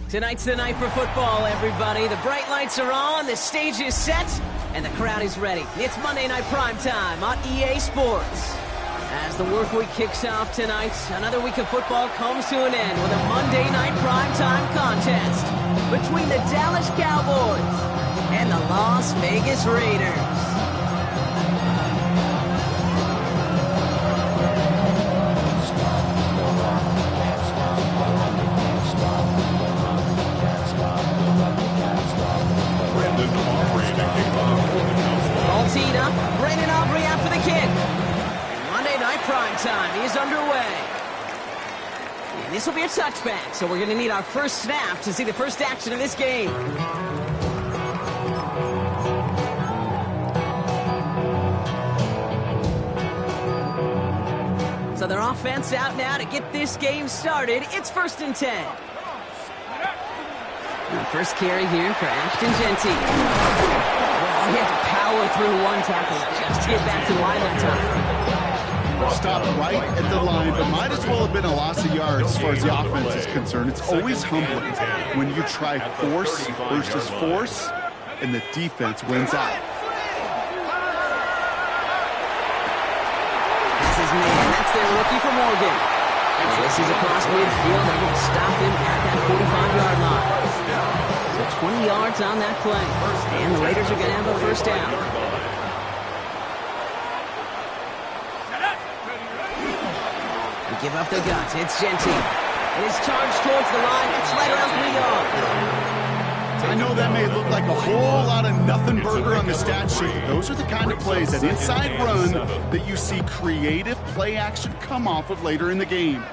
Tonight's the night for football, everybody. The bright lights are on, the stage is set, and the crowd is ready. It's Monday Night Primetime on EA Sports. As the work week kicks off tonight, another week of football comes to an end with a Monday Night Primetime contest between the Dallas Cowboys and the Las Vegas Raiders. Brandon Aubrey out for the kick. And Monday Night Primetime is underway. And this will be a touchback, so we're going to need our first snap to see the first action of this game. So their offense out now to get this game started. It's 1st and 10. And first carry here for Ashton Genty. He had to power through one tackle just to get back to the line that time. Stopped right at the line, but might as well have been a loss of yards as far as the offense is concerned. It's always humbling when you try force versus force, and the defense wins out. This is man. That's their rookie for Morgan. And this is across midfield. They're going to stop him at that 45-yard line. So 20 yards on that play. And the Raiders are going to have a first down. They give up their guts. It's Genty. And it's charged towards the line. It's right around 3 yards. I know that may look like a whole lot of nothing burger on the stat sheet. Those are the kind of plays, that inside run, that you see creative play action come off of later in the game.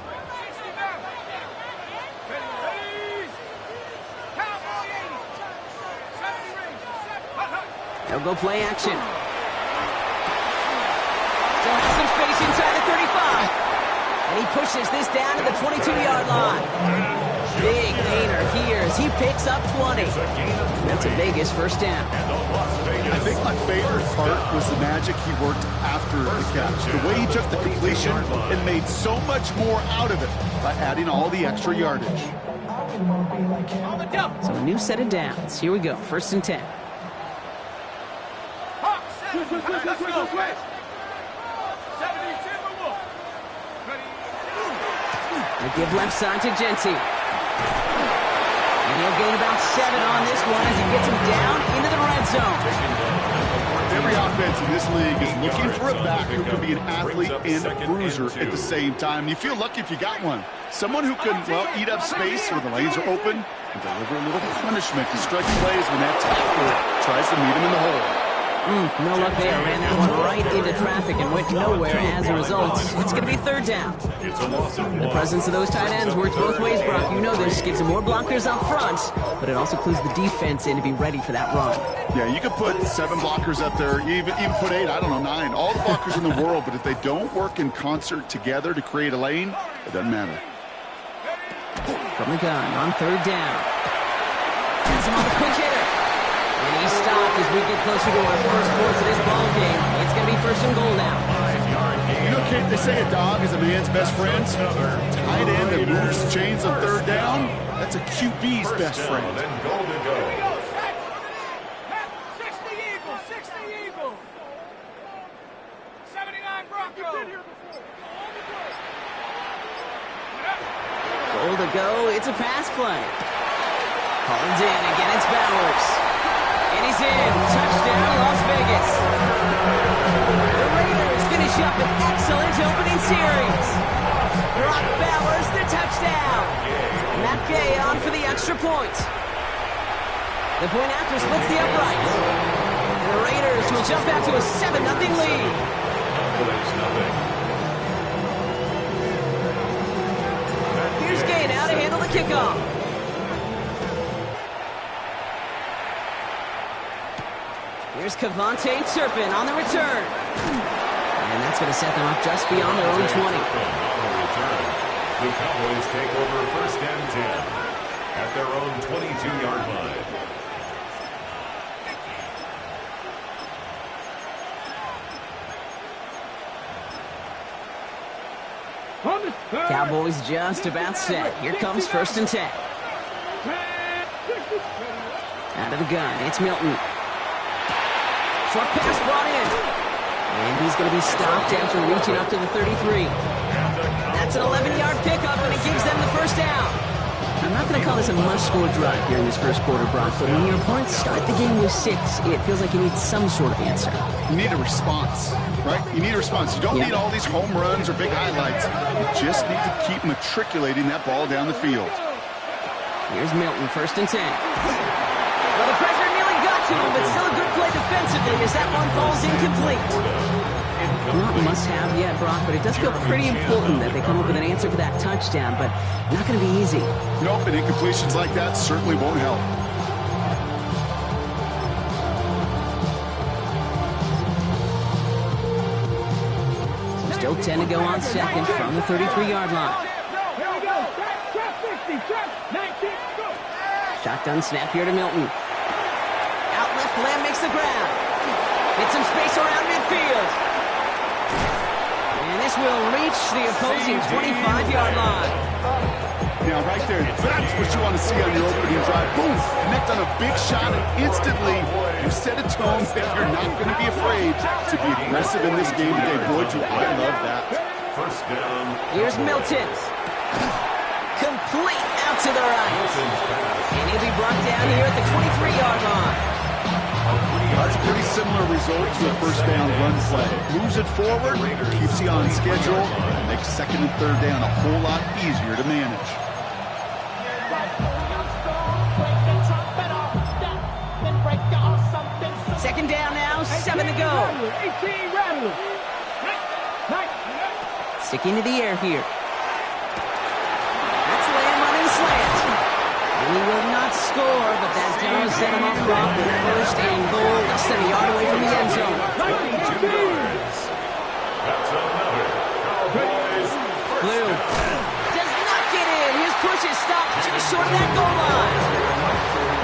They'll go play action. Still has some space inside the 35. And he pushes this down to the 22-yard line. Big gainer here as he picks up 20. That's a Vegas first down. I think my favorite part was the magic he worked after the catch. The way he took the completion and made so much more out of it by adding all the extra yardage. So a new set of downs. Here we go. 1st and 10. Let's go. They give left side to Genty. And he'll gain about 7 on this one as he gets him down into the red zone. Every offense in this league is looking for a back who can be an athlete and a bruiser at the same time. You feel lucky if you got one. Someone who can, well, eat up space where the lanes are open and deliver a little punishment to stretch plays when that tackler tries to meet him in the hole. No luck there. Ran that one right into traffic and went nowhere as a result. It's going to be 3rd down. The presence of those tight ends works both ways, Brock. You know this. Gives them more blockers up front, but it also clues the defense in to be ready for that run. Yeah, you could put 7 blockers up there, even put 8, I don't know, 9. All the blockers in the world, but if they don't work in concert together to create a lane, it doesn't matter. From the gun on 3rd down. Has him on the quick hitter. And he stopped as we get closer to our first points of this ball game. It's going to be 1st and goal now. You know, Kate, they say a dog is a man's best friend. Tight end that moves chains on 3rd down, that's a QB's best friend. 60 Eagles. 79 Broncos. Goal to go. It's a pass play. Collins in. Again, it's Bowers. And he's in. Touchdown, Las Vegas. The Raiders finish up an excellent opening series. Brock Bowers, the touchdown. Matt Gay on for the extra point. The point after splits the upright. And the Raiders will jump out to a 7-0 lead. Here's Gay now to handle the kickoff. Here's Cavante Turpin on the return. And that's going to set them up just beyond their own 20. On the return, the Cowboys take over first and 10 at their own 22-yard line. Cowboys just about set. Here comes first and 10. Out of the gun, it's Milton. Short pass brought in. And he's going to be stopped after reaching up to the 33. That's an 11-yard pickup, and it gives them the first down. I'm not going to call this a must-score drive here in this first quarter, Brock, but when your opponents start the game with 6, it feels like you need some sort of answer. You need a response, right? You need a response. You don't need all these home runs or big highlights. You just need to keep matriculating that ball down the field. Here's Milton, first and 10. Well, the pressure nearly got to him, but still a good play defensively as that one falls incomplete. Not must-have yet, Brock, but it does feel pretty important that they come up with an answer for that touchdown, but not going to be easy. Nope, and incompletions like that certainly won't help. So still 10 to go on second from the 33-yard line. Shotgun snap here to Milton. Out left, Lamb makes the grab. Hits some space around midfield. And this will reach the opposing 25-yard line. Now, right there, that's what you want to see on your opening drive. Boom! Connect on a big shot, and instantly you set a tone that you're not going to be afraid to be aggressive in this game today. Boy, do I love that. First down. Here's Milton. Complete out to the right. And he'll be brought down here at the 23-yard line. That's a pretty similar result to a first down run play. Moves it forward, keeps you on schedule, and makes second and third down a whole lot easier to manage. Second down now, 7 to go. Sticking to the air here. That's Lamb running slant. And he will not score, but that does set him up Brock with first and goal, less than a yard away from the end zone. That's another Cowboys. Blue does not get in. His push is stopped just short of that goal line.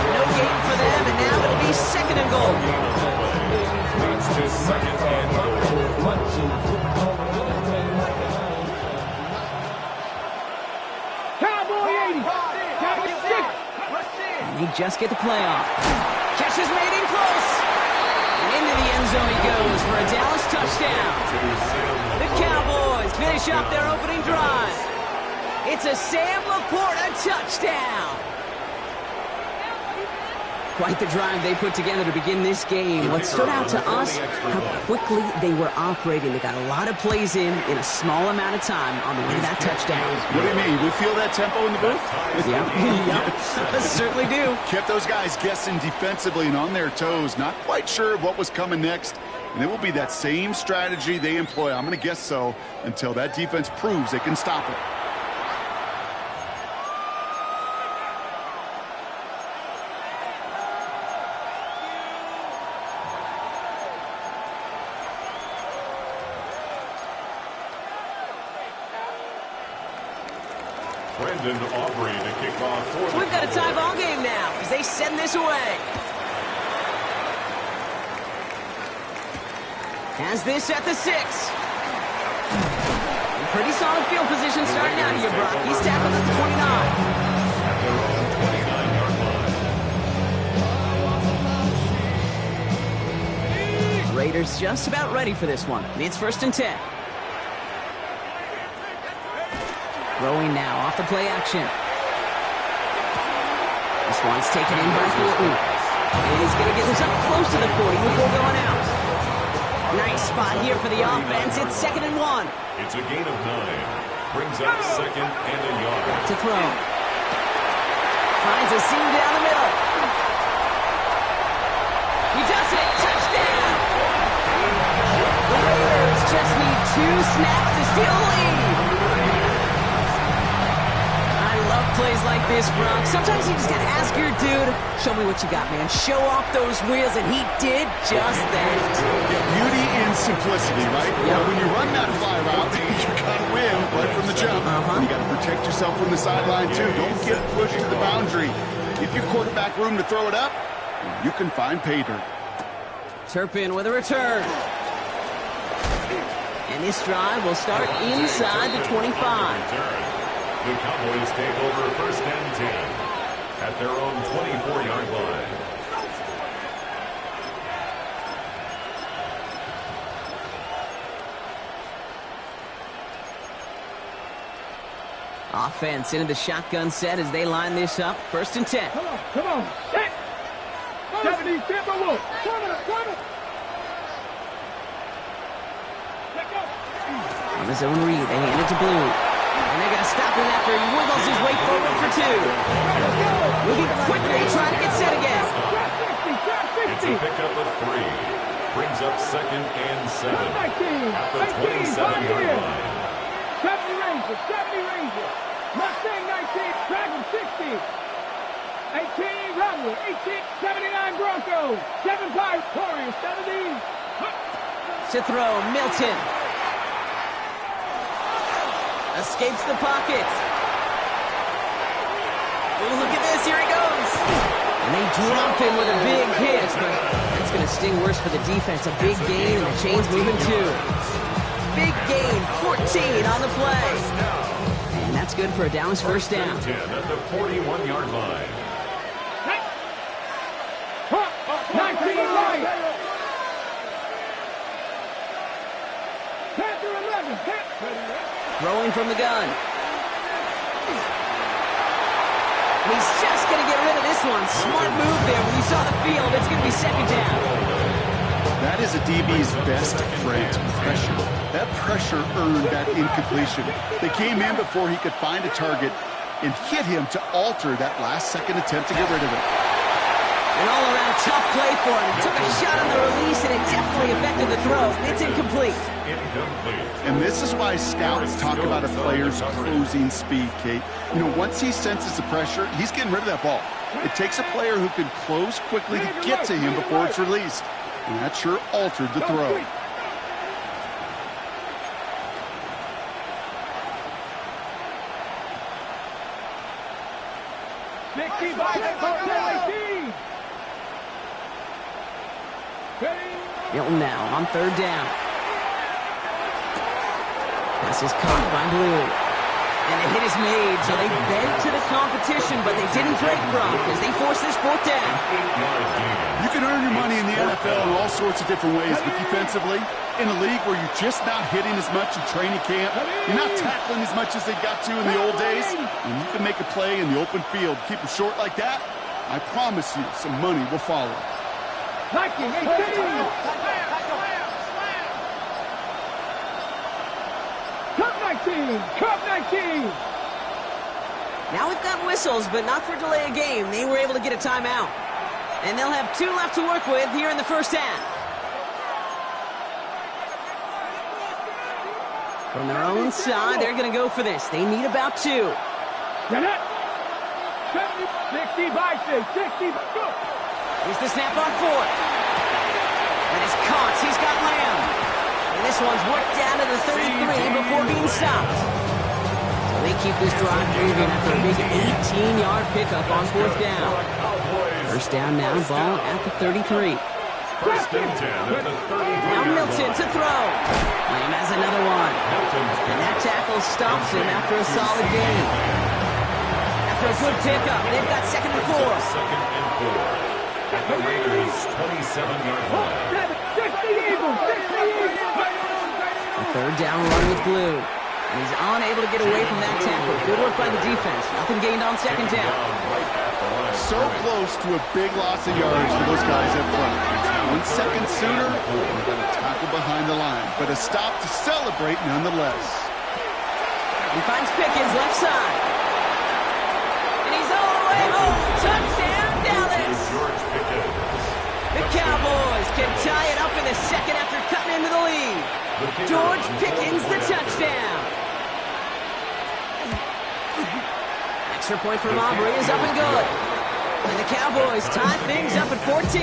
No gain for them, and now it'll be second and goal. That's his second and goal. And they just get the play off. Catch is made in close. And into the end zone he goes for a Dallas touchdown. The Cowboys finish up their opening drive. It's a Sam Laporta touchdown. Quite the drive they put together to begin this game. What stood out to us, how quickly they were operating. They got a lot of plays in a small amount of time on the way to that touchdown. What do you mean? We feel that tempo in the booth? Yeah, certainly do. Kept those guys guessing defensively and on their toes, not quite sure of what was coming next. And it will be that same strategy they employ, I'm going to guess so, until that defense proves they can stop it. Brendan Aubrey to kick off for So we've got a tie ball game now as they send this away. Has this at the 6. Pretty solid field position starting out here, Brock. He's tackled at the 29. at their own 29-yard line. Raiders just about ready for this one. It's first and 10. Throwing now off the play action. This one's taken in by Thornton. And he's going to get this up close to the 40 before going out. Nice spot here for the offense. It's second and 1. It's a gain of 9. Brings up second and a yard. To throw. Finds a seam down the middle. He does it. Touchdown. The Raiders just need 2 snaps to steal a lead. I love plays like this, Brock. Sometimes you just gotta ask your dude, show me what you got, man. Show off those wheels, and he did just that. Beauty and simplicity, right? Yep. When you run that fly route, you gotta win right from the jump. You gotta protect yourself from the sideline, too. Don't get pushed to the boundary. Give your quarterback room to throw it up, and you can find pay dirt. Turpin with a return. And this drive will start inside the 25. The Cowboys take over first and 10 at their own 24-yard line. Offense into the shotgun set as they line this up. First and 10. Come on. Hit. 70, Timberwolf. Come on. On his own read, they hand it to Blue. And they're going to stop him after he wiggles his way forward for 2. Moving quickly, trying to get set again. It's a pickup of 3. Brings up second and 7 at the 27-yard line. 70 Ranger. Mustang 19, Dragon 60. 18 Rumble, 18, 79 Broncos. 75 Warriors, 70. To throw, Milton. Escapes the pocket. Oh, look at this. Here he goes. And they drop him with a big hit. But that's going to sting worse for the defense. A big gain, and the chain's moving too. Big gain, 14 on the play. And that's good for a Dallas first down. 10 at the 41-yard line. 19 right. Panther 11. Throwing from the gun. He's just going to get rid of this one. Smart move there. When you saw the field, it's going to be second down. That is a DB's best friend, pressure. That pressure earned that incompletion. They came in before he could find a target and hit him to alter that last-second attempt to get rid of it. An all-around tough play for him. He took a shot on the release, and it definitely affected the throw. It's incomplete. And this is why scouts talk about a player's closing speed, Kate. You know, once he senses the pressure, he's getting rid of that ball. It takes a player who can close quickly to get to him before it's released. And that sure altered the throw. Milton now on third down. Pass is caught by Blue. And the hit is made, so they bent to the competition, but they didn't break Brock as they force this fourth down. You can earn your money in the NFL in all sorts of different ways, but defensively, in a league where you're just not hitting as much in training camp, you're not tackling as much as they got to in the old days, and you can make a play in the open field, keep it short like that, I promise you some money will follow. Cup 19. Now we've got whistles, but not for delay of game. They were able to get a timeout. And they'll have 2 left to work with here in the first half. From their own side, they're going to go for this. They need about 2. 60 by 60. Go. Here's the snap on 4. And it's caught. He's got Lamb. And this one's worked down to the 33 before being stopped. So they keep this drive moving after a big 18-yard pickup on fourth down. First down now, ball at the 33. First and 10 at the 33. Now Milton to throw. Lamb has another one. And that tackle stops him after a solid gain. After a good pickup, they've got second and 4. Second and 4 at the Raiders' 27-yard line. 60 Eagles. A third down run with Blue. And he's unable to get away from that tackle. Good work by the defense. Nothing gained on second down. So close to a big loss of yards for those guys up front. 1 second sooner, we're going to tackle behind the line. But a stop to celebrate nonetheless. He finds Pickens left side. And he's all the way home. Touchdown, Dallas. The Cowboys can tie it up in the second after cutting into the lead. George Pickens, the touchdown. Next extra point from Aubrey is up and good. And the Cowboys tie things up at 14.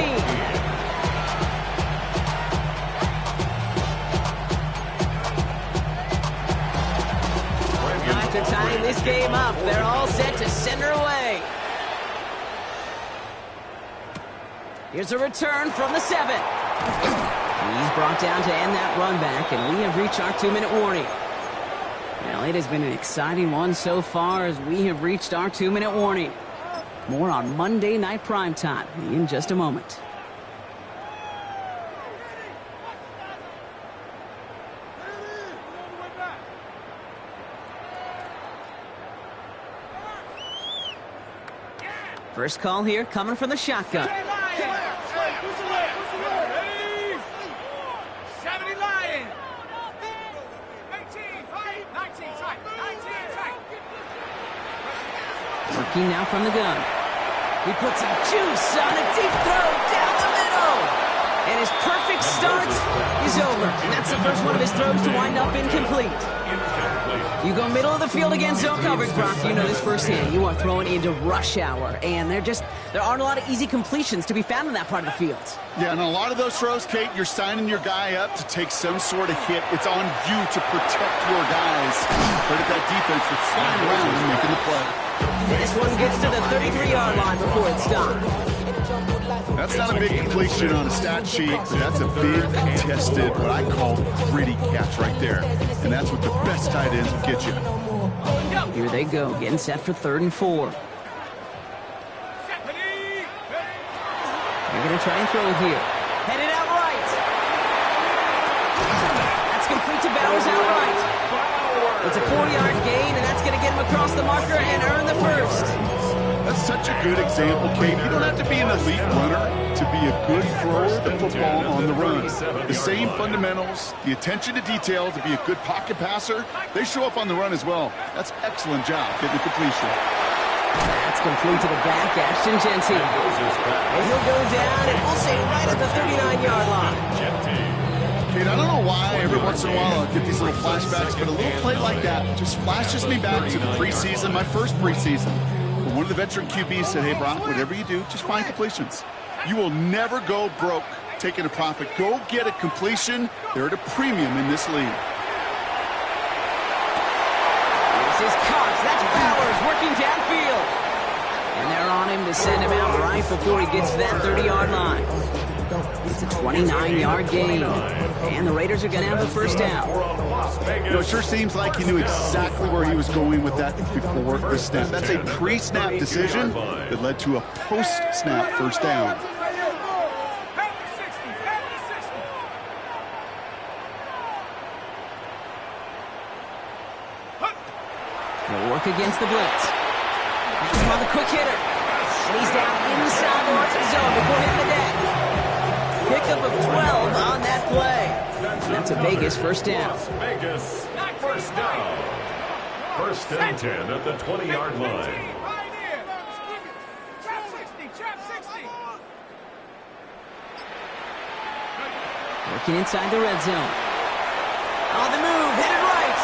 Now after tying this game up, they're all set to send her away. Here's a return from the 7. He's brought down to end that run back, and we have reached our 2-minute warning. Well, it has been an exciting one so far as we have reached our 2-minute warning. More on Monday Night Primetime in just a moment. First call here coming from the shotgun. Working now from the gun. He puts some juice on a deep throw down the middle. And his perfect start is over. And that's the first one of his throws to wind up incomplete. You go middle of the field against zone coverage, Brock. You know this firsthand. You are throwing into rush hour. And there aren't a lot of easy completions to be found in that part of the field. Yeah, and a lot of those throws, Kate, you're signing your guy up to take some sort of hit. It's on you to protect your guys. Credit that defense for flying around and making the play. This one gets to the 33-yard line before it's stopped. That's not a big completion on a stat sheet, but that's a big, contested, what I call gritty catch right there. And that's what the best tight ends will get you. Here they go, getting set for 3rd and 4. They're going to try and throw it here. Headed out right. That's complete to Bowers outright. It's a 4-yard gain, and that's going to get him across the marker and earn the first. That's such a good example, Kate. You don't have to be an elite runner to be a good thrower of the football on the run. The same fundamentals, the attention to detail to be a good pocket passer, they show up on the run as well. That's excellent job getting the completion. That's complete to the back, Ashton Genty. And he'll go down, and we'll say right at the 39-yard line. Kate, I don't know why every once in a while I'll get these little flashbacks, but a little play like that just flashes me back to the preseason, my first preseason. One of the veteran QBs said, hey, Brock, whatever you do, just find completions. You will never go broke taking a profit. Go get a completion. They're at a premium in this league. This is Cox. That's Bowers working downfield. And they're on him to send him out right before he gets to that 30-yard line. It's a 29-yard gain. And the Raiders are going to have the first down. You know, it sure seems like he knew exactly where he was going with that before the snap. That's a pre-snap decision that led to a post-snap first down. They'll work against the blitz. He's on the quick hitter. And he's down inside the red zone before hitting the deck. Pickup of 12 on that play. And that's a Vegas first down. Vegas first down. 1st and 10 at the 20-yard line. Working inside the red zone. On the move, headed right.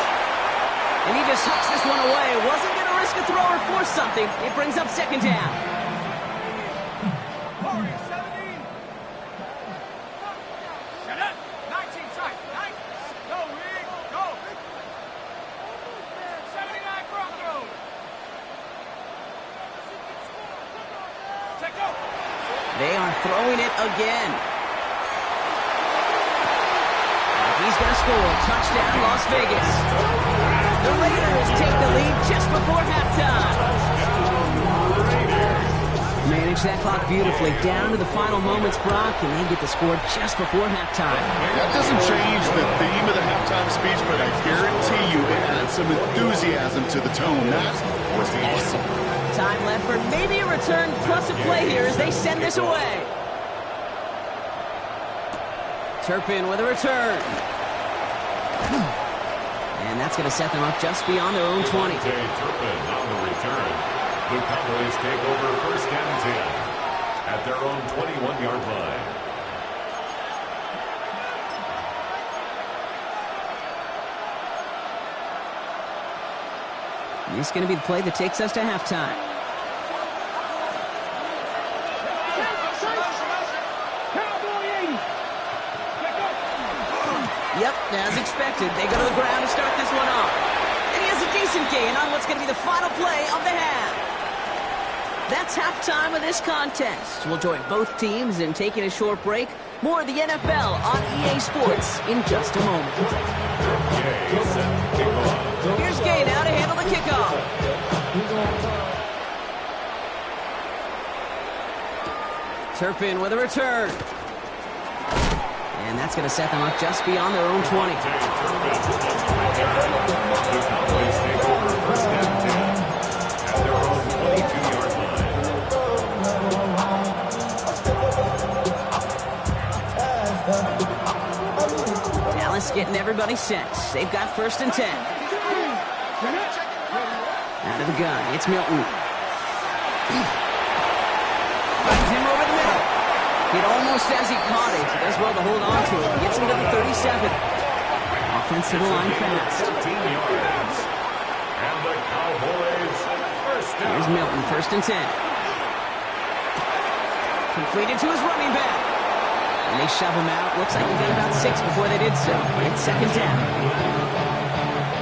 And he just hooks this one away. Wasn't going to risk a throw or force something. It brings up 2nd down. They are throwing it again. He's going to score. Touchdown, Las Vegas. The Raiders take the lead just before halftime. Manage that clock beautifully down to the final moments, Brock, and they get the score just before halftime. That doesn't change the theme of the halftime speech, but I guarantee you it adds some enthusiasm to the tone. That was awesome. Time left for maybe a return plus a play here as they send this away. Turpin with a return. And that's going to set them up just beyond their own 20. Turpin on the return. The Cowboys take over 1st and 10 at their own 21-yard line. This is going to be the play that takes us to halftime. Yep, as expected, they go to the ground to start this one off. And he has a decent gain on what's going to be the final play of the half. That's halftime of this contest. We'll join both teams in taking a short break. More of the NFL on EA Sports in just a moment. Here's Gay now to handle the kickoff. Turpin with a return. And that's going to set them up just beyond their own 20. Dallas getting everybody set. They've got 1st and 10. Out of the gun, it's Milton. Finds him over the middle. Hit almost as he caught it. He does well to hold on to it. Gets him to the 37. Offensive line fast. And the Cowboys first down. Here's Milton, 1st and 10. Completed to his running back. And they shove him out. Looks like he got about 6 before they did so. It's 2nd down.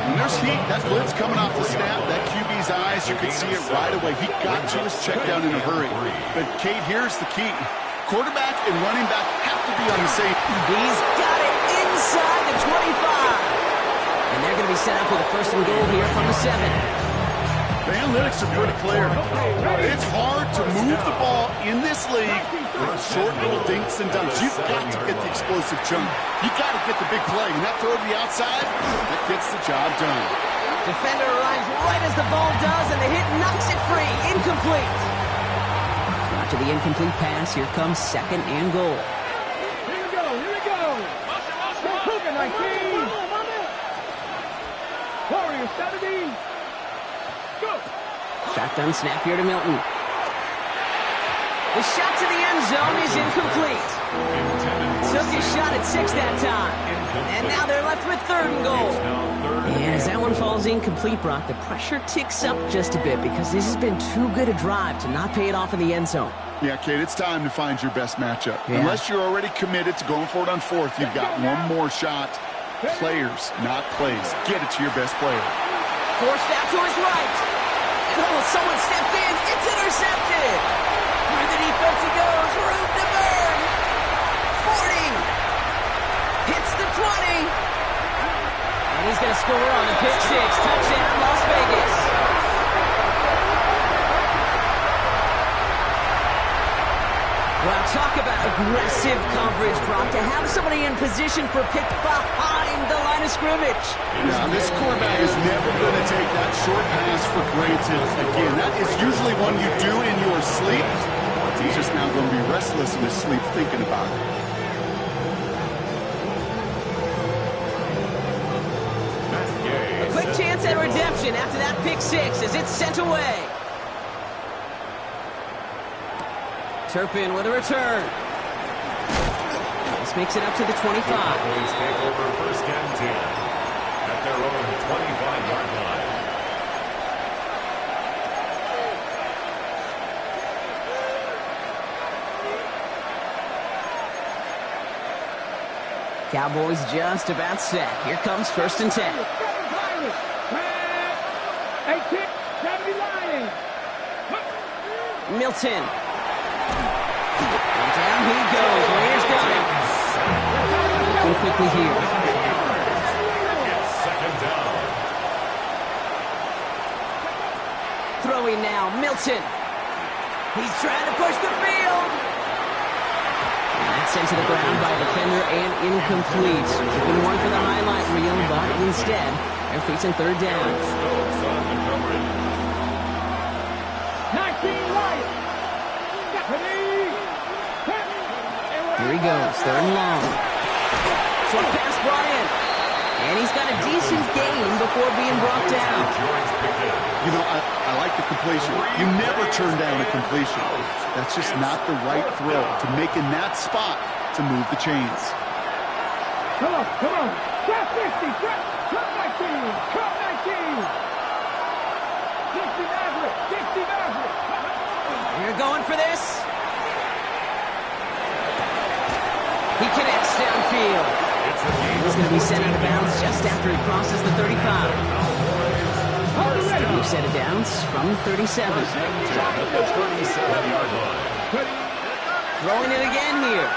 And there's heat. That blitz coming off the snap. That QB's eyes, you could see it right away. He got to his check down in a hurry. But, Kate, here's the key. Quarterback and running back have to be on the same. He's got it inside the 25. And they're going to be set up with a 1st and goal here from the 7. The analytics are pretty clear. It's hard to move the ball in this league with short little dinks and dunks. You've got to get the explosive chunk. You've got to get the big play. And that throw to the outside, that gets the job done. Defender arrives right as the ball does, and the hit knocks it free. Incomplete. After the incomplete pass, here comes 2nd and goal. Here we go, here we go. Cougar 19. Warriors 70. Go. Shotgun snap here to Milton. The shot to the end zone is incomplete. Took his shot at 6 that time. And now they're left with 3rd and goal. And as that one falls incomplete, Brock, the pressure ticks up just a bit because this has been too good a drive to not pay it off in the end zone. Yeah, Kate, it's time to find your best matchup. Yeah. Unless you're already committed to going for it on 4th, you've got one more shot. Players, not plays. Get it to your best player. Forced out to his right. And someone stepped in. It's intercepted. Through the defense he goes. Room to burn. 40. Hits the 20. And he's going to score on the pick 6. Touchdown, Las Vegas. Well, talk about aggressive coverage, Brock. To have somebody in position for a pick behind the line of scrimmage. Now, this quarterback is never going to take that short pass for granted. Again, that is usually one you do in your sleep. He's just now going to be restless in his sleep thinking about it. A quick chance at redemption after that pick 6 as it's sent away. Turpin with a return. This makes it up to the 25. Cowboys take over 1st and 10 at their own 25-yard line. Cowboys just about set. Here comes 1st and 10. 70 Lions. Milton. And down he goes. Raiders got him. Looking quickly here. It's 2nd down. Throwing now, Milton. He's trying to push the field. And that's sent to the ground by a defender and incomplete. Been one for the highlight reel, but instead, they're facing 3rd down. Stokes on the coverage. 19 Lions. Here he goes, 3rd and long. Short pass brought in. And he's got a decent gain before being brought down. You know, I like the completion. You never turn down a completion. That's just not the right throw to make in that spot to move the chains. Come on, come on. Drop 50, drop 19, drop 19. You're going for this. He connects downfield. He's going to be sent out of bounds just after he crosses the 35. New set of downs from the 37. Throwing it again here.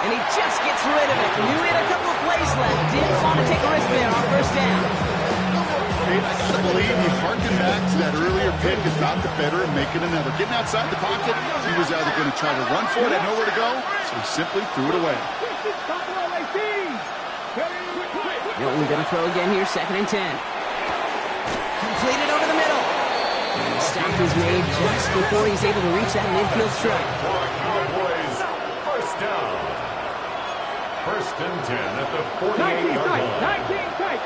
And he just gets rid of it. Knew he had a couple of plays left. Didn't want to take a risk there on first down. I gotta believe he harkened back to that earlier pick and thought the better and making another. Getting outside the pocket, he was either going to try to run for it, had nowhere to go, so he simply threw it away. Milton going to throw again here, 2nd and 10. Completed over the middle. And the stop is made just before he's able to reach that midfield strike. Cowboys, first down. 1st and 10 at the 48-yard line. 19 tight.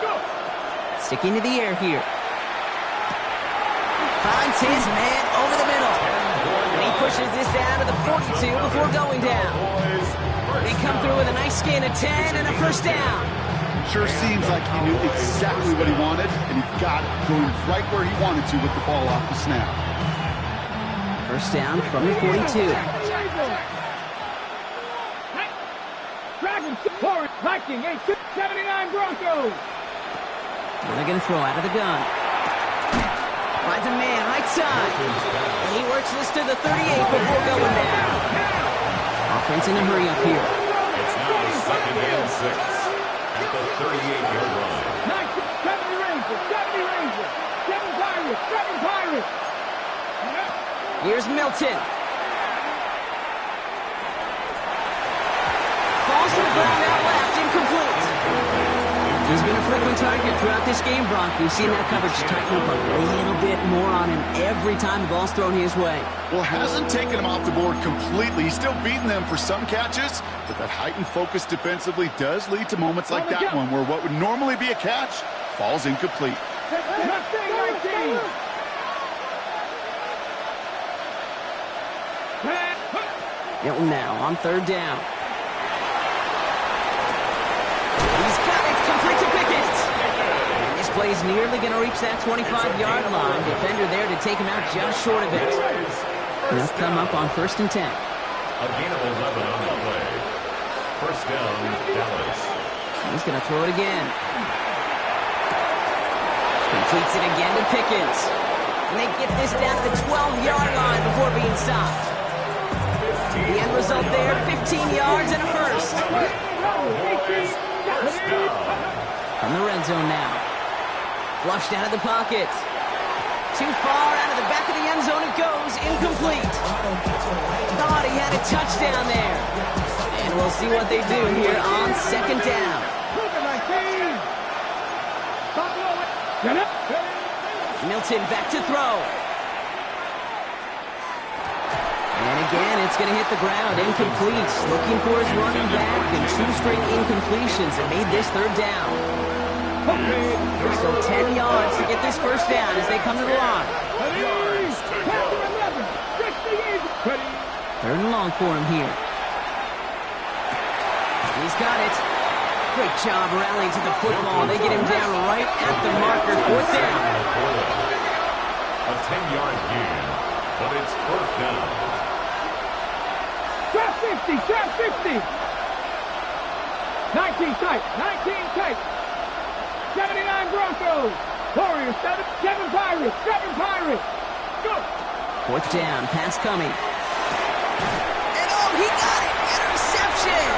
Go. Sticking to the air here. Finds his man over the middle. And he pushes this down to the 42 before going down. They come through with a nice gain of 10 and a first down. Sure seems like he knew exactly what he wanted, and he got it going right where he wanted to with the ball off the snap. First down from the 42. Dragons, Viking, 79 Broncos. Well, they're going to throw out of the gun. Finds a man right side. And he works this to the 38 before going down. Offense in a hurry up here. It's now 2nd and 6 at the 38-yard line. 70 Rangers, 7 Pirates, 7 Pirates. Here's Milton. Falls to the ground out left, incomplete. He's been a frequent target throughout this game, Brock. We've seen that coverage tighten up a little bit more on him every time the ball's thrown his way. Well, hasn't taken him off the board completely. He's still beating them for some catches, but that heightened focus defensively does lead to moments like that one where what would normally be a catch falls incomplete. Milton now on 3rd down. He's got it, complete to Pickett. And this play's nearly going to reach that 25-yard line. Defender there to take him out just short of it. He'll come up on 1st and 10. A gain of 11 on the play. First down, Dallas. He's going to throw it again. Completes it again to Pickens. And they get this down to the 12-yard line before being stopped. The end result there, 15 yards and a first. From the red zone now. Flushed out of the pocket. Too far out of the back of the end zone it goes. Incomplete. Thought he had a touchdown there. And we'll see what they do here on 2nd down. Milton back to throw. And again, it's going to hit the ground. Incomplete. Looking for his running back, and 2 straight incompletions and made this 3rd down. So 10 yards to get this first down as they come to the line. 3rd and long for him here. He's got it. Great job rallying to the football. They get him down right at the marker. 4th down. A 10-yard gain, but it's 4th down. Trap 50, trap 50. 19 tight, 19 tight. 79 Broncos. Warriors, 7 Pirates, 7 Pirates. Go. 4th down, pass coming. And oh, he got it! Interception!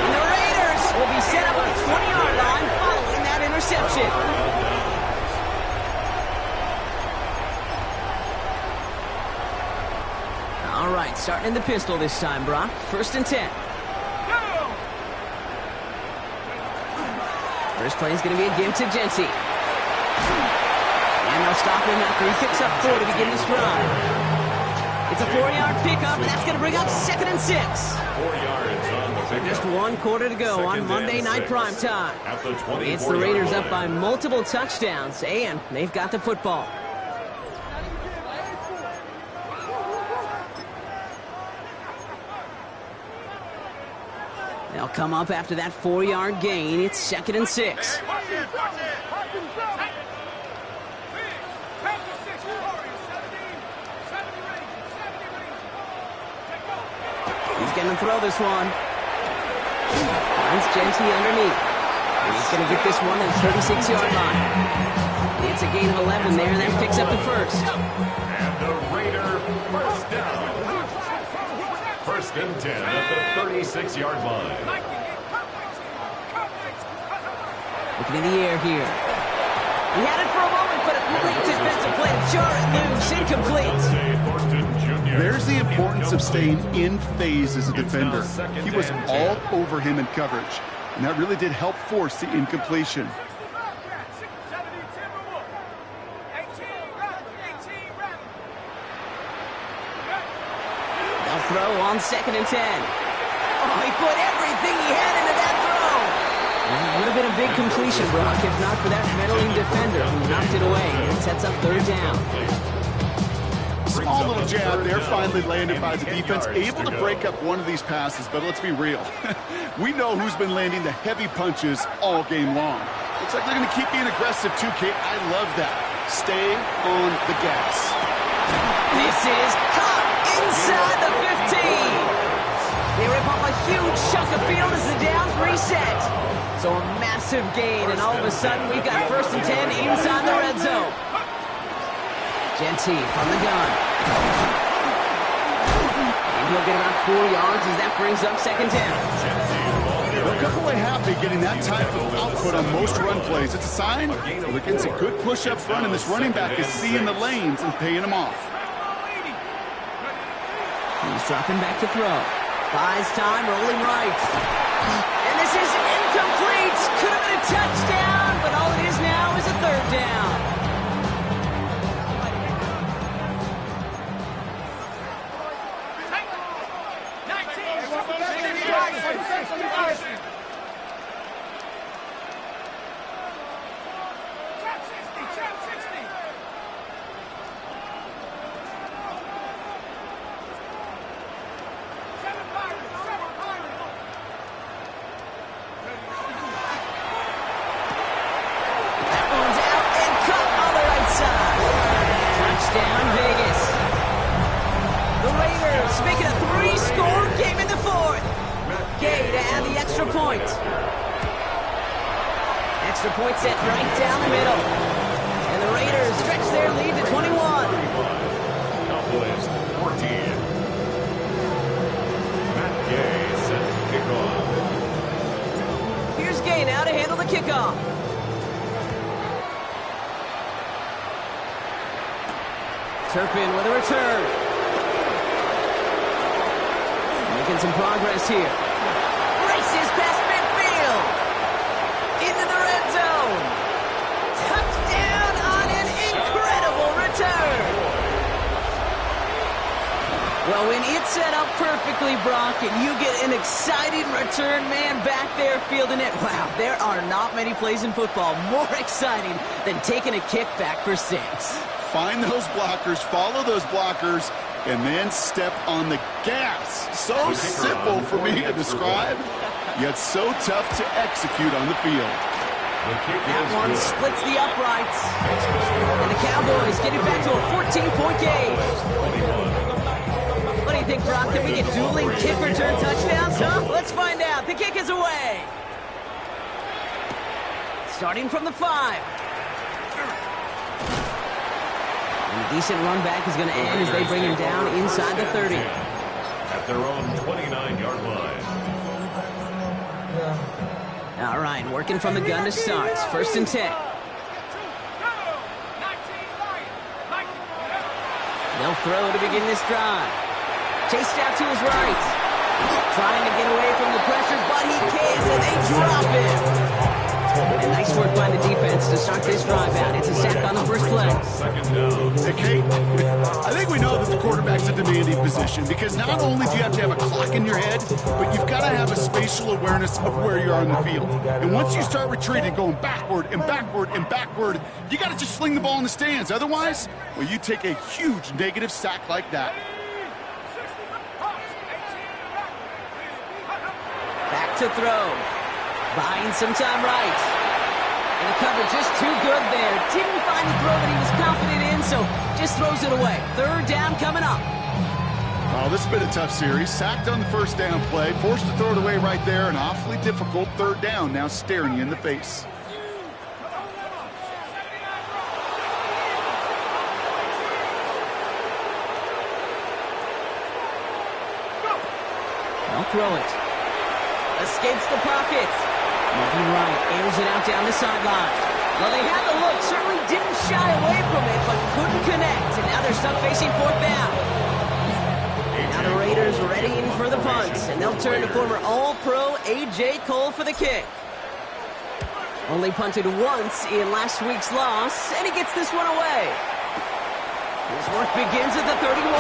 And the Raiders will be set up at the 20-yard line following that interception. All right, starting in the pistol this time, Brock. 1st and 10. First play is going to be a give to Jency. And they'll stop him after he picks up 4 to begin this drive. It's a 4-yard pickup, and that's going to bring up 2nd and 6. 4 yards on the pickup. Just 1 quarter to go on Monday Night Prime Time. It's the Raiders up by multiple touchdowns, and they've got the football. They'll come up after that 4-yard gain. It's 2nd and 6. He's going to throw this one. Finds Genty underneath. And he's going to get this one at the 36-yard line. It's a gain of 11 there, and that picks up the first. And the Raider first down. 1st and 10 at the 36-yard line. Looking in the air here. He had it for a moment, but a great defensive play to jar it loose. Incomplete. There's the importance of staying in phase as a defender. He was all over him in coverage, and that really did help force the incompletion. They'll throw on 2nd and 10. Oh, he put everything he had into that throw. It would have been a big completion, Brock, if not for that meddling defender who knocked it away and sets up 3rd down. Small little jab there, finally landed by the defense, able to break up one of these passes, but let's be real. We know who's been landing the heavy punches all game long. Looks like they're going to keep being aggressive too, Kate. I love that. Stay on the gas. This is caught inside the 15. They rip off a huge chunk of field as the downs reset. So a massive gain, and all of a sudden we've got 1st and 10 inside the red zone. Genty from the gun. And he'll get about 4 yards as that brings up 2nd down. They'll come away happy getting that type of output on most run plays. It's a sign they're getting a good push up front, and this running back is seeing the lanes and paying them off. He's dropping back to throw. Buys time, rolling right. And this is incomplete. Could have been a touchdown, but all it is now is a 3rd down. Extra point set right down the middle. And the Raiders stretch their lead to 21. Cowboys 14. Matt Gay set to kick off. Here's Gay now to handle the kickoff. Turpin with a return. Making some progress here. Races past midfield. Into the red zone. Touchdown on an incredible return. Well, when it's set up perfectly, Brock, and you get an exciting return man back there fielding it, wow, there are not many plays in football more exciting than taking a kick back for 6. Find those blockers, follow those blockers, and then step on the gas. So simple for me to describe, yet so tough to execute on the field. That one splits the uprights. And the Cowboys get it back to a 14-point game. What do you think, Brock? Can we get dueling kick return touchdowns, huh? Let's find out. The kick is away. Starting from the 5. And a decent run back is going to end as they bring him down inside the 30. At their own 29-yard line. All right, working from the gun to start. 1st and 10. They'll throw to begin this drive. Chased out to his right. Trying to get away from the pressure, but he can't, and they drop him. And nice work by the defense to start this drive out. It's a sack on the first play. Hey, Kate, I think we know that the quarterback's a demanding position because not only do you have to have a clock in your head, but you've got to have a spatial awareness of where you are on the field. And once you start retreating, going backward and backward and backward, you got to just fling the ball in the stands. Otherwise, well, you take a huge negative sack like that. Back to throw. Buying some time right. And the cover just too good there. Didn't find the throw that he was confident in, so just throws it away. Third down coming up. Oh, this has been a tough series. Sacked on the first down play, forced to throw it away right there. An awfully difficult third down now staring you in the face. They'll throw it. Escapes the pocket. Moving right, airs it out down the sideline. Well, they had the look, certainly didn't shy away from it, but couldn't connect. And now they're stuck facing fourth down. Now the Raiders readying for the punt, and they'll turn to former All-Pro A.J. Cole for the kick. Only punted once in last week's loss, and he gets this one away. His work begins at the 31.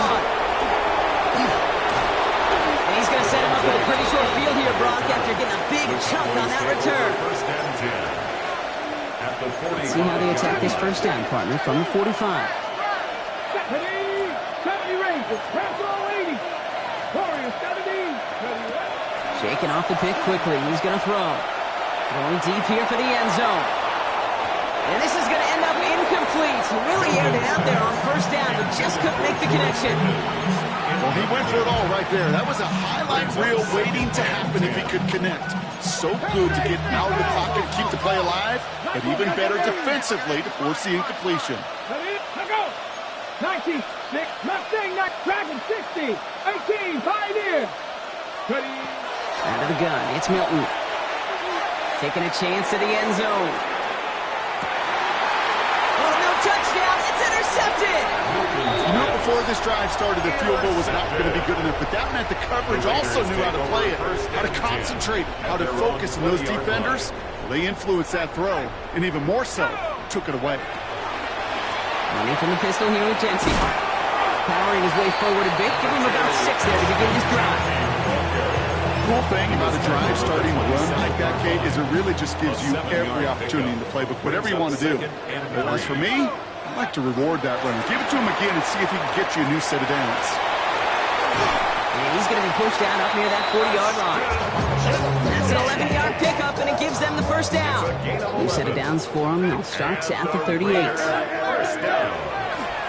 And he's going to set him up with a pretty short field here, Brock, after getting a big chunk on that return. Let's see how they attack this first down, partner, from the 45. 70 Rangers, pass all 80. Warriors 70. Shaking off the pick quickly. He's going to throw. Throwing deep here for the end zone. And this is going to end up incomplete. Really aired it out there on first down, but just couldn't make the connection. Well, he went for it all right there. That was a highlight reel waiting to happen if he could connect. So good to get out of the pocket, keep the play alive, but even better defensively to force the incompletion. Let go. 19, 6, Mustang, Dragon 60, 18, Pioneer. Out of the gun, it's Milton. Taking a chance to the end zone. Oh, no touchdown, it's intercepted. You know, before this drive started, the field goal was not going to be good enough, but that meant the coverage also knew how to play it, how to concentrate, how to focus, and those defenders, they influenced that throw, and even more so, took it away. Running from the pistol here with Jensen. Powering his way forward a bit, give him about 6 there to begin this drive. The cool thing about a drive starting a run like that, Kate, is it really just gives you every opportunity in the playbook, whatever you want to do. But as for me, I like to reward that runner. Give it to him again and see if he can get you a new set of downs. And he's going to be pushed down up near that 40-yard line. That's an 11-yard pickup, and it gives them the first down. New set of downs for him. They'll start at the 38.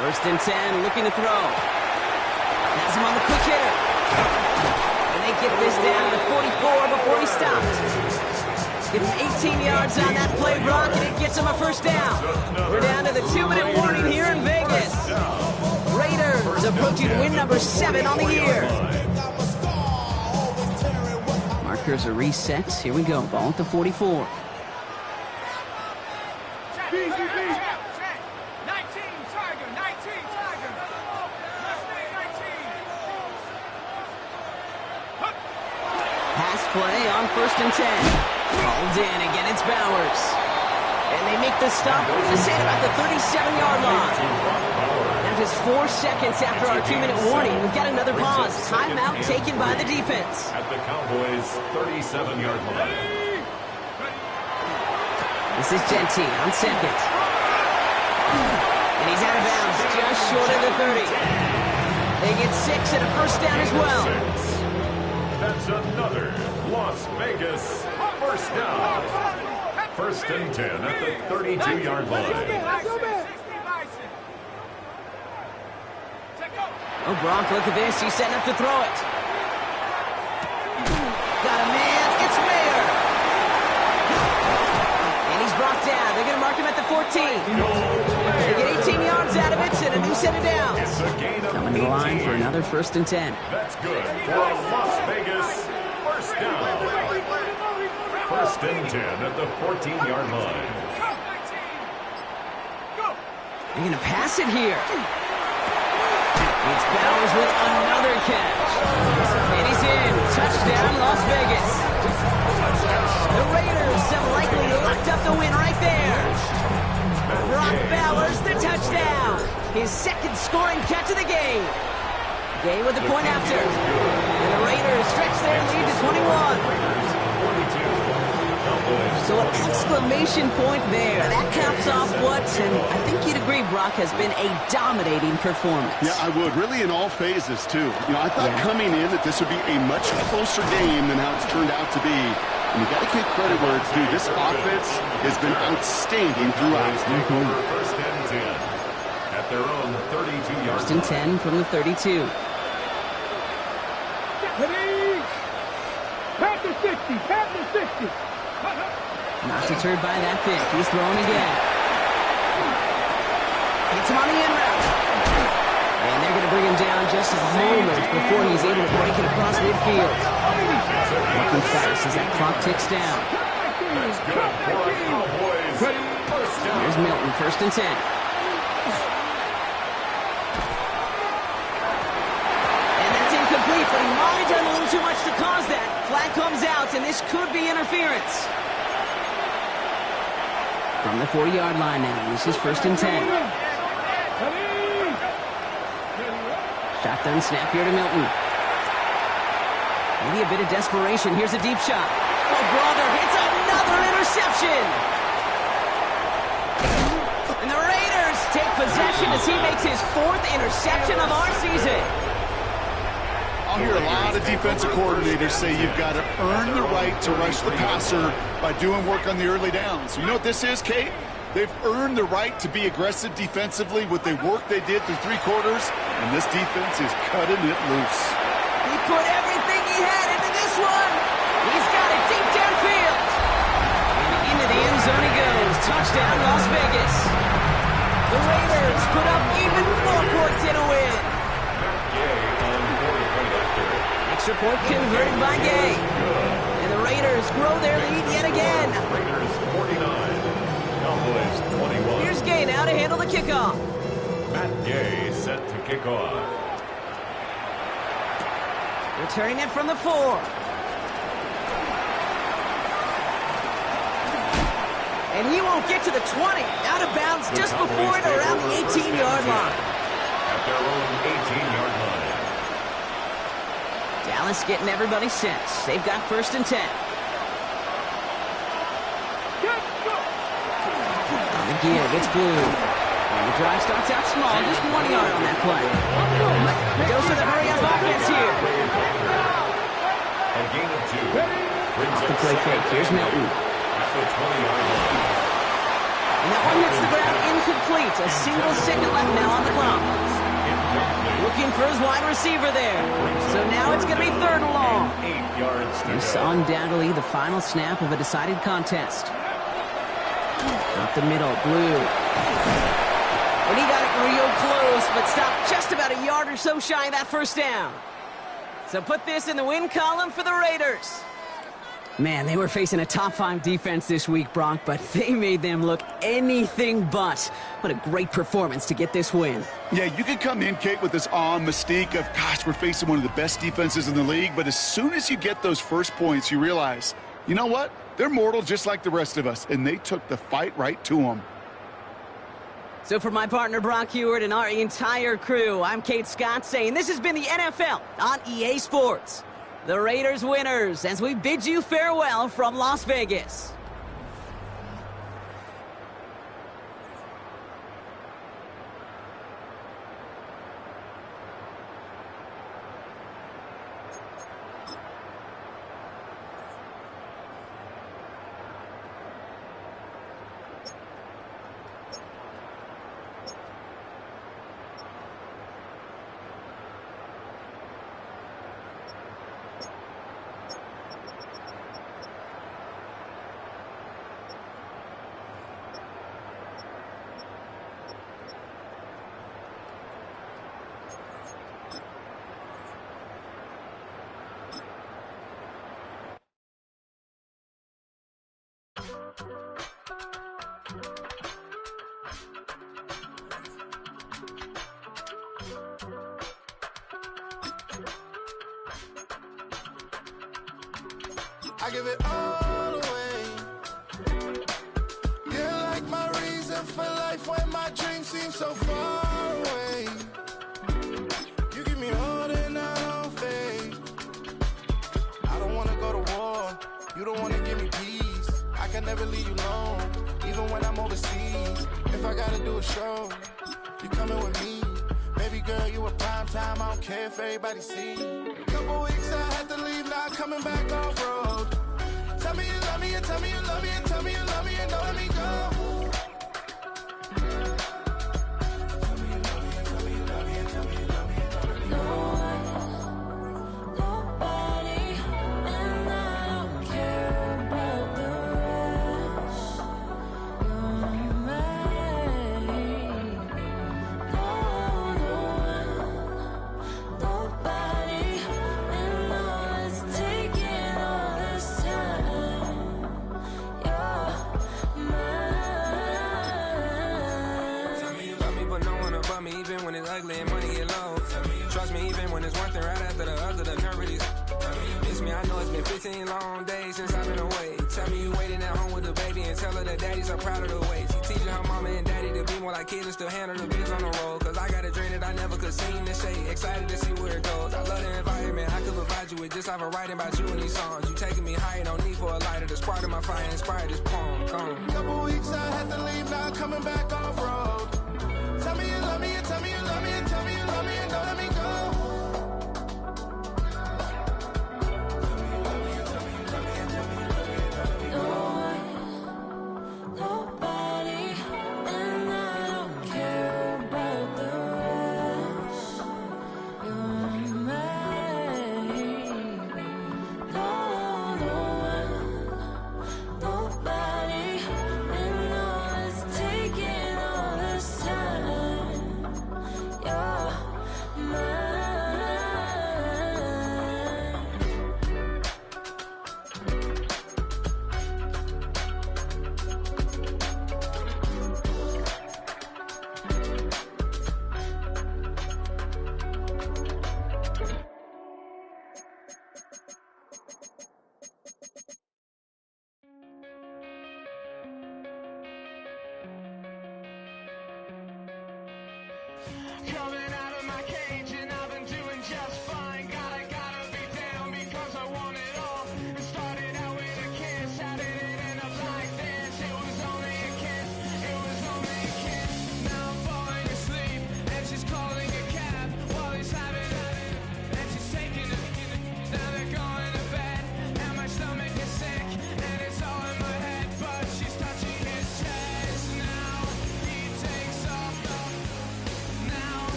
First and 10, looking to throw. Has him on the quick hitter. And they get this down to 44 before he stops. Get him 18 yards on that play, Brock, and it gets him a first down. We're down to the 2-minute warning here in Vegas. Raiders approaching win number 7 on the year. Markers are reset. Here we go. Ball at the 44. Pass play on first and 10. Called in. Again, it's Bowers. And they make the stop. What does it say about the 37-yard line? Now just 4 seconds after our 2-minute warning. We've got another pause. Timeout taken by the defense. At the Cowboys' 37-yard line. This is Gentile on second. And he's out of bounds just short of the 30. They get 6 and a first down as well. That's another Las Vegas first down. First and 10 at the 32-yard line. Oh, Brock, look at this. He's setting up to throw it. Got a man. It's Mayer. And he's brought down. They're going to mark him at the 14. They get 18 yards out of it and a new set of downs. Coming to the line for another first and 10. That's good for a Las Vegas first down. First and 10 at the 14-yard line. They're going to pass it here. It's Bowers with another catch. And he's in. Touchdown, Las Vegas. The Raiders have likely locked up the win right there. Brock Bowers, the touchdown. His second scoring catch of the game. Gay with the point after. And the Raiders stretch their lead to 21. So an exclamation point there. That caps off what, and I think you'd agree, Brock, has been a dominating performance. Yeah, I would. Really in all phases, too. I thought coming in that this would be a much closer game than how it's turned out to be. And you got to give credit where it's due. This offense has been outstanding throughout. First and 10 at their own 32-yard line. First and 10 from the 32. Pat the 60. Pat the 60. Not deterred by that pick. He's throwing again. Hits him on the in route. And they're going to bring him down just a moment before he's able to break it across midfield. Looking fast as that clock ticks down. That's good for our Cowboys. First down. Here's Milton, first and 10. And that's incomplete, but he might have done a little too much to cause that. Flag comes out, and this could be interference. From the 40-yard line now, this is first and 10. Shotgun snap here to Milton. Maybe a bit of desperation. Here's a deep shot. Oh, brother, hits another interception. And the Raiders take possession as he makes his 4th interception of our season. I'll hear a lot of defensive coordinators say you've got to earn the right to rush the passer by doing work on the early downs. You know what this is, Kate? They've earned the right to be aggressive defensively with the work they did through 3 quarters, and this defense is cutting it loose. He put everything he had into this one. He's got it deep downfield. And into the end zone he goes. Touchdown, Las Vegas. The Raiders put up even more points in a win. Extra point converted by Gay. And the Raiders grow their lead yet again. Raiders 49, Cowboys 21. Here's Gay now to handle the kickoff. Matt Gay set to kick off. Returning it from the 4. And he won't get to the 20. Out of bounds just before it around the 18-yard line. At their own 18-yard line. Dallas getting everybody set. They've got first and 10. On the give, it's Blue. And the drive starts out small, just 1 yard on that play. Goes for the hurry-up offense here. A gain of 2. Off the play fake. Here's Milton. At the 20-yard line. And that one hits the ground incomplete. A single second left now on the clock. Looking for his wide receiver there. So now it's going to be 3rd and long. 8 yards to It's go. undoubtedly the final snap of a decided contest. Up the middle, Blue. And he got it real close, but stopped just about a yard or so shy of that first down. So put this in the win column for the Raiders. Man, they were facing a top 5 defense this week, Brock, but they made them look anything but. What a great performance to get this win. Yeah, you can come in, Kate, with this awe and mystique of, gosh, we're facing one of the best defenses in the league, but as soon as you get those first points, you realize, you know what? They're mortal just like the rest of us, and they took the fight right to them. So for my partner, Brock Heward, and our entire crew, I'm Kate Scott saying this has been the NFL on EA Sports. The Raiders winners as we bid you farewell from Las Vegas. I give it all away. You're like my reason for life when my dreams seem so far away. You give me more than I don't fade. I don't wanna go to war. You don't wanna give me peace. never leave you alone. Even when I'm overseas, if I gotta do a show, you coming with me. Baby girl, you a prime time, I don't care if everybody see. Couple weeks I had to leave, now coming back off road. Tell me you love me, and tell me you love me, and tell me you love me, and don't let me go. Ugly and money get low. Trust me, even when it's one thing right after the other, the nerve really miss me. I know it's been 15 long days since I've been away. Tell me you waiting at home with the baby and tell her that daddy's so proud of the way. She teaching her mama and daddy to be more like kids and still handle the biz on the road. Cause I got a dream that I never could sing to say. Excited to see where it goes. I love the environment. I could provide you with just off of writing about you in these songs. You taking me higher, no need for a lighter. The spark of my fire inspired this poem. Gone. Couple weeks I had to leave, now coming back off road. Tell me you love me, and tell me you love me, and tell me you love me, and don't let me